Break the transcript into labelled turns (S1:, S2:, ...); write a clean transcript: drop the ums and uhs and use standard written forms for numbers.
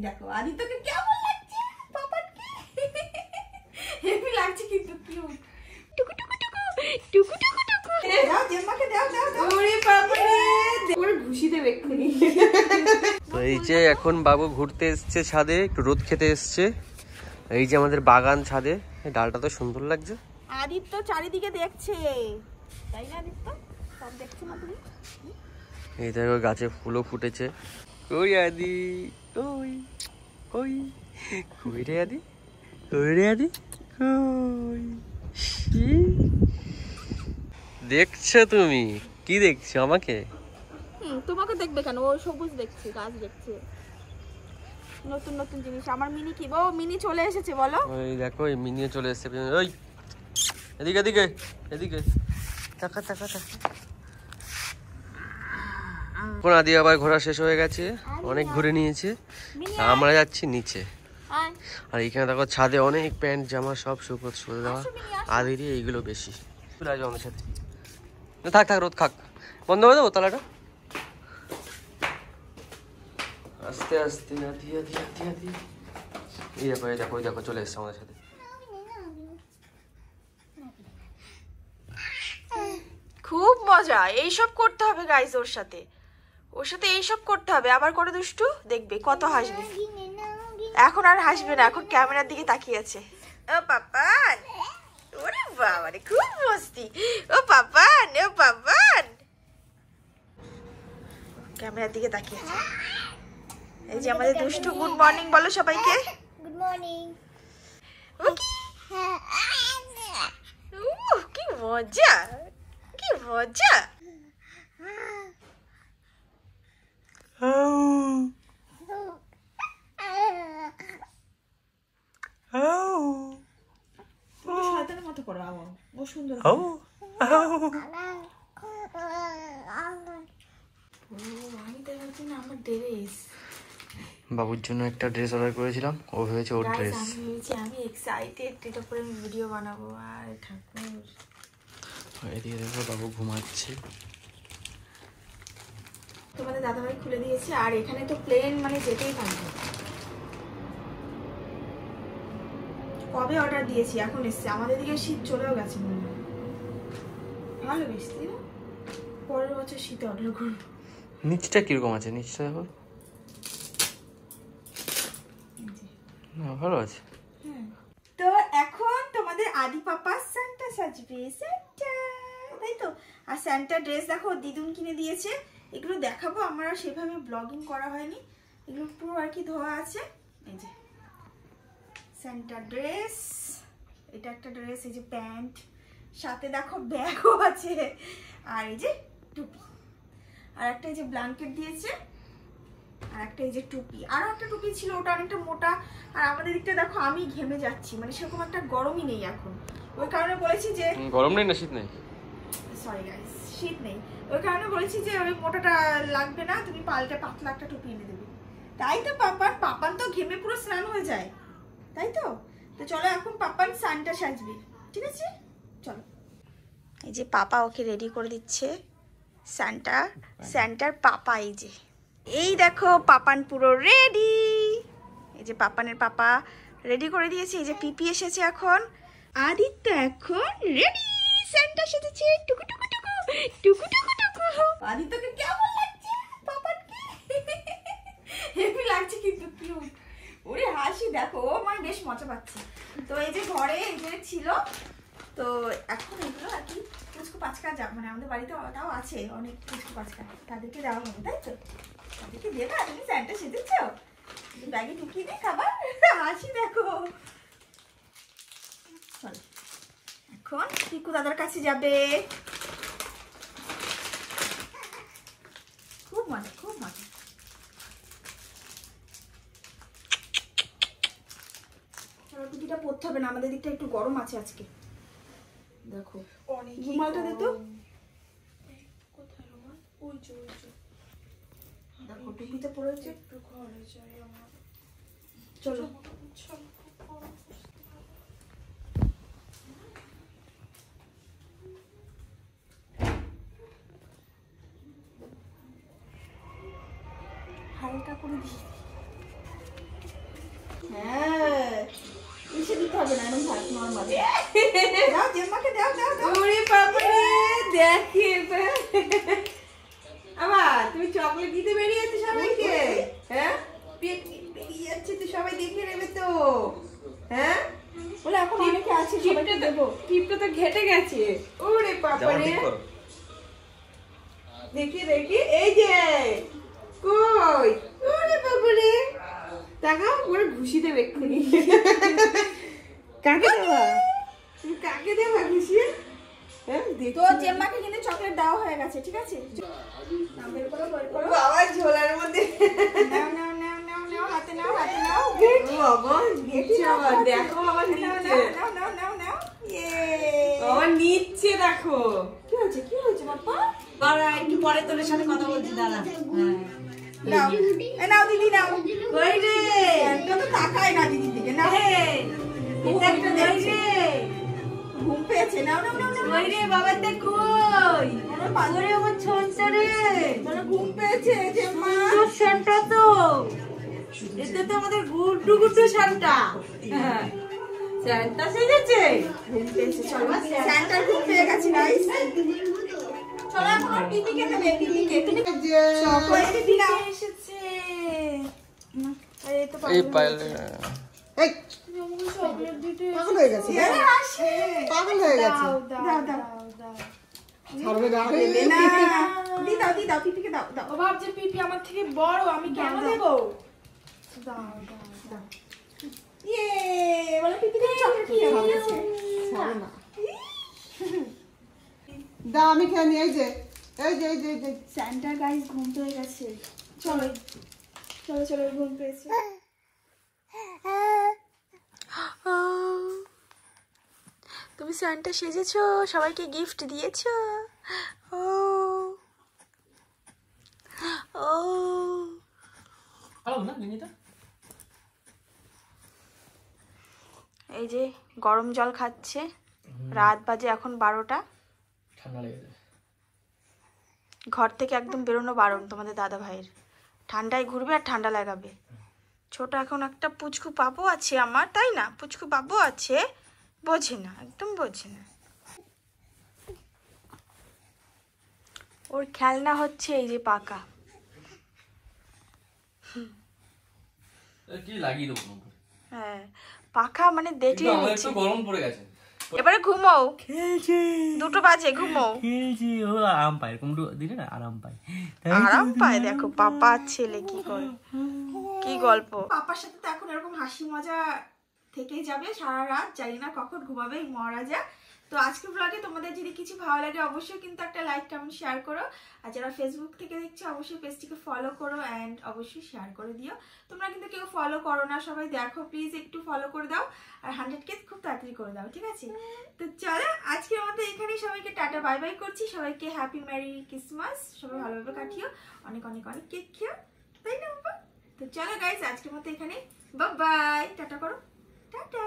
S1: দেখো আদিত্যকে কেমন লাগছে, পাপাকে হেভি লাগছে কিন্তু কিউট। টুকু টুকু টুকু টুকু টুকু টুকু দাও জেম্মাকে দাও দাও দাও। ওরে বাবা রে ওরে ঘুষি দেবে এক্ষুনি।
S2: তো এই যে এখন বাবু ঘুরতে এসছে ছাদে, একটু রোদ খেতে এসছে। এই যে আমাদের বাগান ছাদে, এই ডালটা তো সুন্দর লাগছে।
S1: আদিত্য চারিদিকে দেখছে, তাই না আদিত্য? সব দেখছো না তুমি?
S2: এই দেখো গাছে ফুলও ফুটেছে। কই আদি, কই কই কই রে আদি, কই রে আদি, কই দেখছো তুমি? কি দেখছো আমাকে?
S1: তোমাকে দেখবে কেন, ও সবুজ দেখছে, গাছ দেখছে, নতুন নতুন জিনিস। আমার মিনি কি ও মিনি চলে এসেছে বলো।
S2: ওই দেখো এই মিনিও চলে এসেছে। ওই এদিকে এদিকে এদিকে টাকা টাকা টাকা। এখন আদি আবার ঘোরা শেষ হয়ে গেছে, অনেক ঘুরে নিয়েছে। আমরা যাচ্ছি নিচে। আর এখানে দেখো ছাদে অনেক প্যান্ট জামা সব শুকোতে দেওয়া। আদিরই এইগুলো বেশি। চলে আসবে আমাদের সাথে। থাক থাক রোদ খাক, বন্ধ করে দেবো তালাটা। আস্তে আস্তে আদি আদি আদি আদি। এই দেখো এই দেখো ওই দেখো চলে এসছে আমাদের সাথে।
S1: খুব মজা এইসব করতে হবে গাইস, ওর সাথে এইসব করতে হবে। আবার করে দুষ্টু দেখবে কত হাসবে। এখন আর হাসবে না, এখন ক্যামেরার দিকে তাকিয়ে আছে। ও পাপান, ওরে বাবা রে খুব মস্তি। ও পাপান, ও পাপান ক্যামেরার দিকে তাকিয়ে আছে। এই যে আমাদের দুষ্টু। গুড মর্নিং বলো সবাইকে।
S3: Good morning.
S1: কি মজা, কি মজা। শয়তানের মতো করো, ও সুন্দর। আমার ড্রেস,
S2: বাবুর জন্য একটা ড্রেস অর্ডার করেছিলাম, ও হয়েছে ওর ড্রেস।
S1: আমি এক্সাইটেড, এটা পরে আমি ভিডিও বানাবো। আর ঠাকুর
S2: এদিকে দেখো বাবু ঘুমাচ্ছে।
S1: তোমাদের দাদাভাই খুলে দিয়েছে। আর এখানে তো প্লেন মানে যেতেই পারবে। কবে অর্ডার দিয়েছি এখন এসছে। আমাদের দিকে শীত চলেও গেছে মনে হয়। ভালো বেশ তাই না? পরের বছর শীতে অর্ডার করবো।
S2: নিচটা কিরকম আছে? নিচটা দেখো, না ভালো আছে।
S1: তো এখন তোমাদের আদি পাপা সান্টা সাজবে, সান্টা, তাই তো? আর সান্টা ড্রেস দেখো দিদুন কিনে দিয়েছে। এগুলো দেখাবো, আমার সেভাবে ব্লগিং করা হয়নি। এগুলো পুরো আর কি ধোয়া আছে। এই যে সান্টা ড্রেস, এটা একটা ড্রেস, এই যে প্যান্ট, সাথে দেখো ব্যাগও আছে। আর এই যে টুপি, আর একটা এই যে ব্ল্যাঙ্কেট দিয়েছে, আর একটা এই যে টুপি। আরো একটা টুপি ছিল, ওটা অনেকটা মোটা। আর আমাদের দিকটা দেখো আমি ঘেমে যাচ্ছি, মানে সেরকম একটা গরমই নেই এখন। ওই কারণে বলেছি যে
S2: গরম নেই না শীত নেই,
S1: সরি গাইস শীত নেই। ওই কারণে বলেছি যে ওই মোটাটা লাগবে না, তুমি পাল্টে পাতলা একটা টুপি এনে দেবে। তাই তো পাপান তো ঘেমে পুরো স্নান হয়ে যায়, তাই তো? তো চলো এখন পাপান সানটা সাজবে, ঠিক আছে? চলো। এই যে পাপা ওকে রেডি করে দিচ্ছে। স্যান্টার পাপা এই দেখো পাপান পুরো রেডি। এই যে পাপানের পাপা রেডি করে দিয়েছে। এই যে পিপি এসেছে এখন। আদিত্য এখন রেডি, স্যান্টা সেজেছে। টুকু টুকু টুকু টুকু টুকু টুকু। আদিত্যকে কেমন লাগছে পাপানকে? হেভি লাগছে কিন্তু কিউট। ওরে হাসি দেখো, ও মানে বেশ মজা পাচ্ছে। তো এই যে ঘরে এই যে ছিল, তো এখন এগুলো আর কি পুচকু পাচকা যাব, মানে আমাদের বাড়িতে ওটাও আছে অনেক পুচকু পাচকা, তাদেরকে দেওয়া হবে, তাই তো? তাদেরকে দেবা। তুমি স্যান্টা সেজেছ, ব্যাগে ঢুকিয়ে দিয়ে খাবার। হাসি দেখো। চলো এখন পিকু দাদার কাছে যাবে। খুব মজা, খুব মজা। চলো টুপিটা পরতে হবে না, আমাদের দিকটা একটু গরম আছে আজকে। দেখো রুমালটা দে তো। কোথায় রুমাল? ওই যে দেখো টুপিতে পরেছে। একটু ঘরে যাই আমার। চলো হালকা করে দিয়ে হ্যাঁ এসে দিতে হবে না, এরকম ভাত নরমাল দাও জেম্মাকে, দাও দাও দাও।
S3: ওরে বাবা রে, দেখে আবার তুমি চকলেট দিতে বেরিয়ে যাচ্ছে সবাইকে, হ্যাঁ পেট বেরিয়ে যাচ্ছে তো সবাই দেখে নেবে তো, হ্যাঁ
S1: বলে এখন অনেকে আছে সবাইকে দেবো।
S3: টিপটা তো ঘেটে গেছে। ওরে বাবা রে, দেখি দেখি, এই যে কই, ওরে বাবা রে, তাকাও ওরে ঘুষি দেবে এক্ষুনি। কাকে দেবা, তুমি কাকে দেবা ঘুষি? হ্যাঁ
S1: তোর জেম্মাকে কিন্তু চকলেট দেওয়া হয়ে গেছে, ঠিক আছে? নাও বের করো, বের করো।
S3: বাবা ঝোলার মধ্যে
S1: নাও নাও নাও নাও নাও, হাতে নাও, হাতে নাও।
S3: বাবা নিচ্ছে, আবার দেখো আবার
S1: নাও
S3: নিচ্ছে,
S1: নাও নাও নাও নাও। ইয়ে
S3: আবার নিচ্ছে দেখো।
S1: কি হয়েছে, কি হয়েছে বাপ্পা?
S3: দাঁড়া একটু পরে তোর সাথে কথা বলছি, দাঁড়া।
S1: নাও এই নাও দিদি নাও।
S3: কই রে,
S1: এটা তো তাকায় না দিদির দিকে। নাও
S3: এটা একটা দেখছে,
S1: ঘুম পেয়েছে। নাও নাও নাও নাও।
S3: কই রে বাবা, দেখ কই,
S1: ওরে বাবা,
S3: ওরে আমার ছোটটা রে,
S1: তোর ঘুম পেয়েছে জেম্মা।
S3: তোর শানটা তো, এটা তো আমাদের গুড্ডু গুড্ডু শানটা, হ্যাঁ শানটা সেজেছে,
S1: ঘুম পেয়েছে, চলো স্যান্টার ঘুম পেয়ে গেছে গাইস। চলো এখন ওর পিপিকে দেবে, পিপিকে। তুমি চকলেট দিলাম এসেছে। এই তো
S2: এই পাইল
S4: এই
S1: চকলেট দিতে
S4: পাগল হয়ে গেছে,
S1: এরে আসে।
S4: পাগল হয়ে গেছে।
S1: দাও দাও
S4: ছাড়বে না
S1: দিলে না। দি দাও, দি দাও, পিপিকে দাও দাও।
S3: ও ভাবছে পিপি আমার থেকে বড়, আমি কেন দেবো?
S1: দাও দাও দাও। ইয়ে বলে পিপি থেকে চকলেট খেয়ে গেছে।
S4: ছাড়বে না। দাও আমি খেয়ে নিই, এই যে এই যে এই যে এই যে
S1: স্যান্টার গাইস ঘুম পেয়ে গেছে। চলো চলো চলো, ঘুম পেয়েছে। তুমি স্যান্টা সেজেছো, সবাইকে গিফট দিয়েছো। ও ও এই যে গরম জল খাচ্ছে। রাত বাজে এখন 12টা।
S2: ঠান্ডা লেগে যাবে।
S1: ঘর থেকে একদম বেরোনো বারণ তোমাদের দাদা ভাইয়ের। ঠান্ডায় ঘুরবে আর ঠান্ডা লাগাবে। ছোট এখন একটা পুচকু বাবু আছে আমার, তাই না? পুচকু বাবু আছে, বোঝে না, একদম বোঝে না। ওর খেলনা হচ্ছে এই যে পাকা।
S2: কি লাগিয়ে দেবো?
S1: হ্যাঁ পাখা মানে দেখলে
S2: একটু গরম পড়ে গেছে।
S1: এবারে ঘুমোও,
S5: খেলছে
S1: 2টো বাজে, ঘুমোও।
S5: খেলছে, ও আরাম পায়, এরকম দিলে না আরাম পায়।
S1: আরাম পায়, দেখো পাপা ছেলে কি করে, কি গল্প। পাপার সাথে তো এখন এরকম হাসি মজা থেকেই যাবে সারা রাত, জানি না কখন ঘুমাবে এই মহারাজা। তো আজকের ব্লগে তোমাদের যদি কিছু ভালো লাগে অবশ্যই কিন্তু একটা লাইক কমেন্ট শেয়ার করো। আর যারা ফেসবুক থেকে দেখছো অবশ্যই পেজটিকে ফলো করো অ্যান্ড অবশ্যই শেয়ার করে দিও। তোমরা কিন্তু কেউ ফলো করো না, সবাই দেখো, প্লিজ একটু ফলো করে দাও আর 100K খুব তাড়াতাড়ি করে দাও, ঠিক আছে? তো চলো আজকের মতো এখানেই সবাইকে টাটা বাই বাই করছি। সবাইকে হ্যাপি মেরি ক্রিসমাস, সবাই ভালোভাবে কাটিও, অনেক অনেক অনেক কেক খেও, তাই না বাবা? তো চলো গাইজ আজকের মতো এখানে বাই বাই, টাটা করো, টাটা।